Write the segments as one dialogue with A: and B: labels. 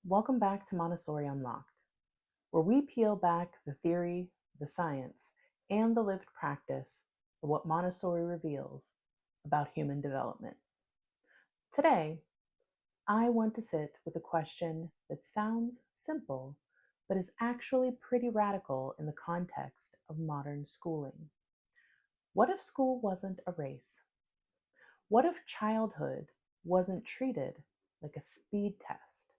A: Welcome back to Montessori Unlocked, where we peel back the theory, the science, and the lived practice of what Montessori reveals about human development. Today, I want to sit with a question that sounds simple, but is actually pretty radical in the context of modern schooling. What if school wasn't a race? What if childhood wasn't treated like a speed test?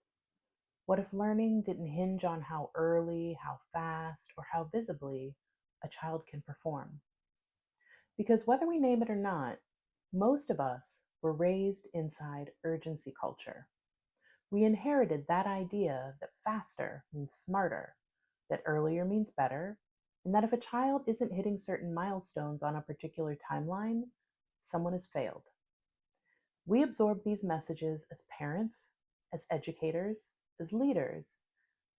A: What if learning didn't hinge on how early, how fast, or how visibly a child can perform? Because whether we name it or not, most of us were raised inside urgency culture. We inherited that idea that faster means smarter, that earlier means better, and that if a child isn't hitting certain milestones on a particular timeline, someone has failed. We absorb these messages as parents, as educators, as leaders,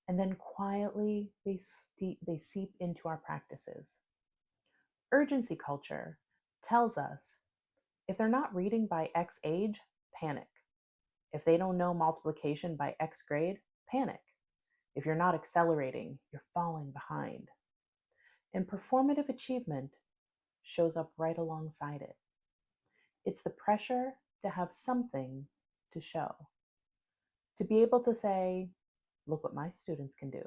A: and then quietly they seep into our practices. Urgency culture tells us if they're not reading by X age, panic. If they don't know multiplication by X grade, panic. If you're not accelerating, you're falling behind. And performative achievement shows up right alongside it. It's the pressure to have something to show, to be able to say, look what my students can do.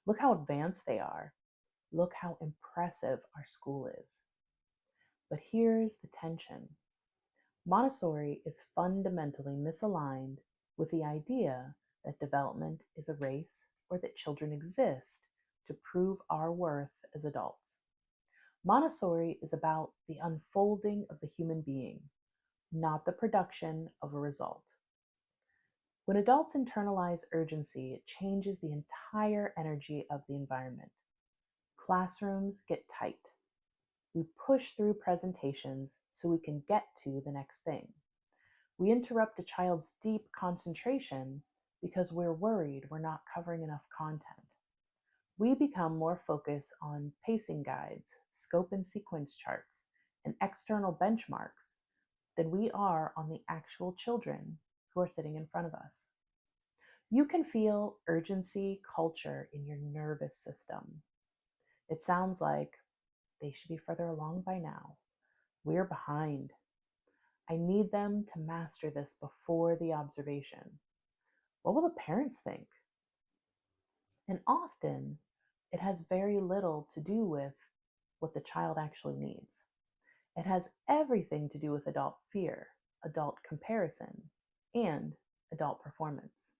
A: Look how advanced they are. Look how impressive our school is. But here's the tension. Montessori is fundamentally misaligned with the idea that development is a race or that children exist to prove our worth as adults. Montessori is about the unfolding of the human being, not the production of a result. When adults internalize urgency, it changes the entire energy of the environment. Classrooms get tight. We push through presentations so we can get to the next thing. We interrupt a child's deep concentration because we're worried we're not covering enough content. We become more focused on pacing guides, scope and sequence charts, and external benchmarks than we are on the actual children who are sitting in front of us. You can feel urgency culture in your nervous system. It sounds like they should be further along by now. We're behind. I need them to master this before the observation. What will the parents think? And often, it has very little to do with what the child actually needs. It has everything to do with adult fear, adult comparison, and adult performance.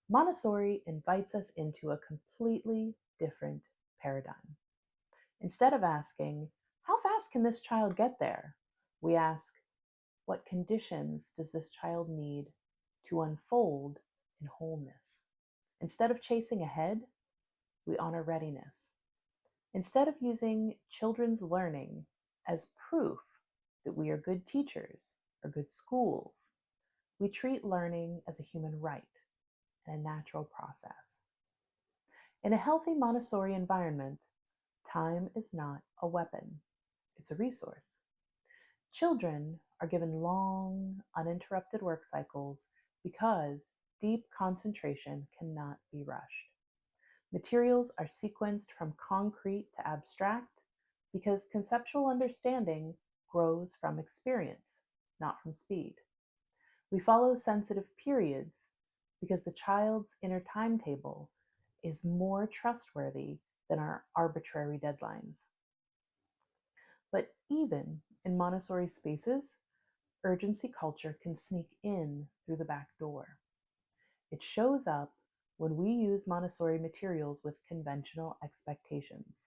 A: Montessori invites us into a completely different paradigm. Instead of asking, how fast can this child get there? We ask, what conditions does this child need to unfold in wholeness? Instead of chasing ahead, we honor readiness. Instead of using children's learning as proof that we are good teachers or good schools, we treat learning as a human right and a natural process. In a healthy Montessori environment, time is not a weapon, it's a resource. Children are given long, uninterrupted work cycles because deep concentration cannot be rushed. Materials are sequenced from concrete to abstract because conceptual understanding grows from experience, not from speed. We follow sensitive periods because the child's inner timetable is more trustworthy than our arbitrary deadlines. But even in Montessori spaces, urgency culture can sneak in through the back door. It shows up when we use Montessori materials with conventional expectations.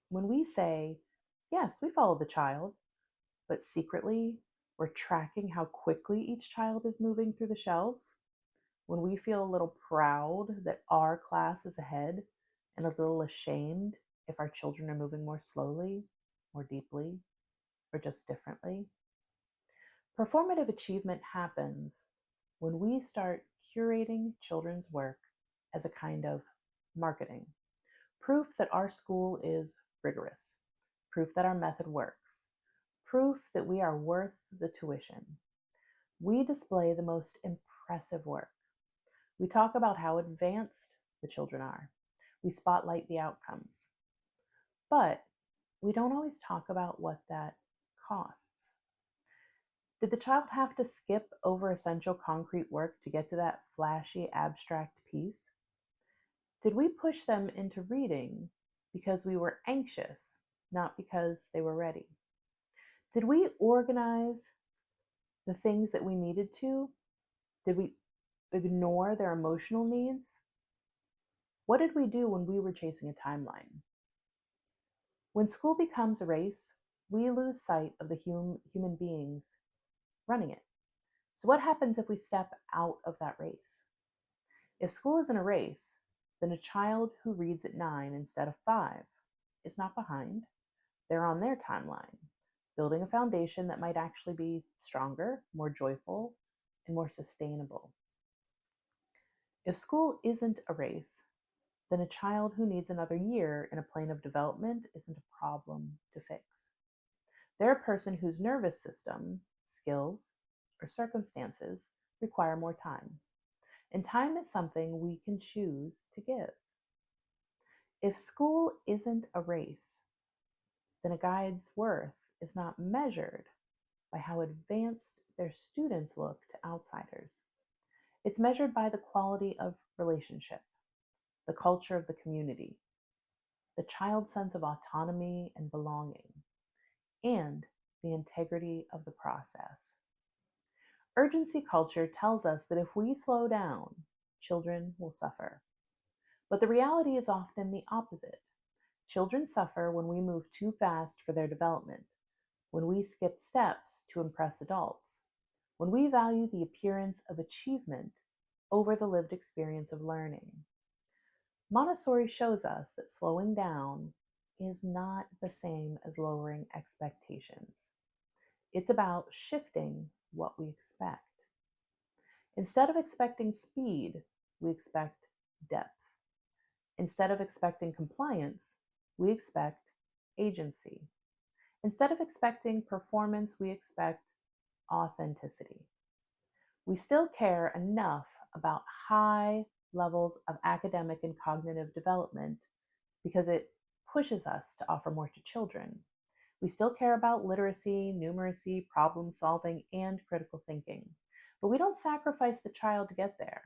A: When we say, yes, we follow the child, but secretly we're tracking how quickly each child is moving through the shelves, when we feel a little proud that our class is ahead and a little ashamed if our children are moving more slowly, more deeply, or just differently. Performative achievement happens when we start curating children's work as a kind of marketing, proof that our school is rigorous, proof that our method works, proof that we are worth the tuition. We display the most impressive work. We talk about how advanced the children are. We spotlight the outcomes. But we don't always talk about what that costs. Did the child have to skip over essential concrete work to get to that flashy abstract piece? Did we push them into reading because we were anxious, not because they were ready? Did we organize the things that we needed to? Did we ignore their emotional needs? What did we do when we were chasing a timeline? When school becomes a race, we lose sight of the human beings running it. So, what happens if we step out of that race? If school isn't a race, then a child who reads at 9 instead of 5 is not behind. They're on their timeline, building a foundation that might actually be stronger, more joyful, and more sustainable. If school isn't a race, then a child who needs another year in a plane of development isn't a problem to fix. They're a person whose nervous system, skills, or circumstances require more time. And time is something we can choose to give. If school isn't a race, then a guide's worth is not measured by how advanced their students look to outsiders. It's measured by the quality of relationship, the culture of the community, the child's sense of autonomy and belonging, and the integrity of the process. Urgency culture tells us that if we slow down, children will suffer. But the reality is often the opposite. Children suffer when we move too fast for their development, when we skip steps to impress adults, when we value the appearance of achievement over the lived experience of learning. Montessori shows us that slowing down is not the same as lowering expectations. It's about shifting what we expect. Instead of expecting speed, we expect depth. Instead of expecting compliance, we expect agency. Instead of expecting performance, we expect authenticity. We still care enough about high levels of academic and cognitive development because it pushes us to offer more to children. We still care about literacy, numeracy, problem solving, and critical thinking. But we don't sacrifice the child to get there.